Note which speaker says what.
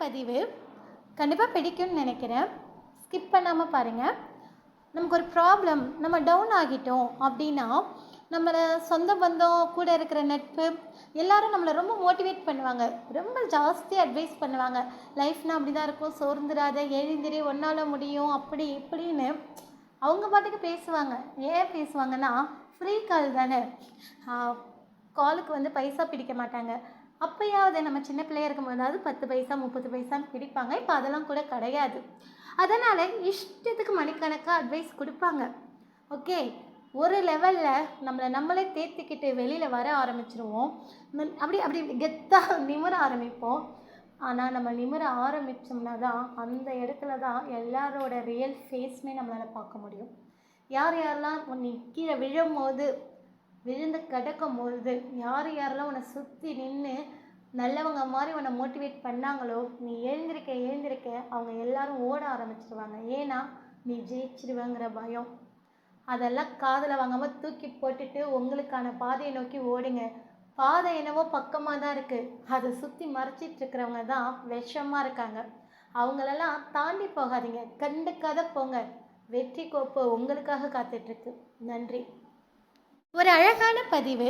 Speaker 1: பதிவு கண்டிப்பாக பிடிக்கும்னு நினைக்கிறேன். ஸ்கிப் பண்ணாமல் பாருங்கள். நமக்கு ஒரு ப்ராப்ளம், நம்ம டவுன் ஆகிட்டோம் அப்படின்னா நம்மளை சொந்த பந்தம் கூட இருக்கிற நட்பு எல்லாரும் நம்மளை ரொம்ப மோட்டிவேட் பண்ணுவாங்க, ரொம்ப ஜாஸ்தி அட்வைஸ் பண்ணுவாங்க. லைஃப்னால் அப்படி தான் இருக்கும், சோர்ந்துடாத, எழுந்திரி, ஒன்றால் முடியும், அப்படி இப்படின்னு அவங்க பாட்டுக்கு பேசுவாங்க. ஏன் பேசுவாங்கன்னா, ஃப்ரீ கால் தானே, காலுக்கு பைசா பிடிக்க மாட்டாங்க. அப்போயாவது நம்ம சின்ன பிள்ளையாக இருக்கும்போதாவது 10 பைசா 30 பைசான்னு பிடிப்பாங்க. இப்போ அதெல்லாம் கூட கிடையாது. அதனால் இஷ்டத்துக்கு மணிக்கணக்காக அட்வைஸ் கொடுப்பாங்க. ஓகே, ஒரு லெவலில் நம்மளே தேர்த்திக்கிட்டு வெளியில் வர ஆரம்பிச்சிருவோம். அப்படி அப்படி கெத்தாக நிமிர ஆரம்பிப்போம். ஆனால் நம்ம நிமிர ஆரம்பித்தோம்னா தான் அந்த இடத்துல தான் எல்லாரோட ரியல் ஃபேஸ்மே நம்மளால் பார்க்க முடியும். யார் யாரெல்லாம் நீ கீழே விழும்போது, விழுந்து கிடக்கும் பொழுது யாரெல்லாம் உன்னை சுற்றி நின்று நல்லவங்க மாதிரி உன்னை மோட்டிவேட் பண்ணாங்களோ, நீ எழுந்திருக்க அவங்க எல்லாரும் ஓட ஆரம்பிச்சிருவாங்க. ஏன்னா நீ ஜெயிச்சிருவேங்கிற பயம். அதெல்லாம் காதில் வாங்காமல் தூக்கி போட்டுட்டு உங்களுக்கான பாதையை நோக்கி ஓடுங்க. பாதை என்னவோ பக்கமாக தான் இருக்குது, அதை சுற்றி மறைச்சிட்ருக்கிறவங்க தான் விஷமாக இருக்காங்க. அவங்களெல்லாம் தாண்டி போகாதீங்க, கண்டுக்காத போங்க. வெற்றி கோப்பு உங்களுக்காக காத்துட்ருக்கு. நன்றி. ஒரு அழகான பதிவு.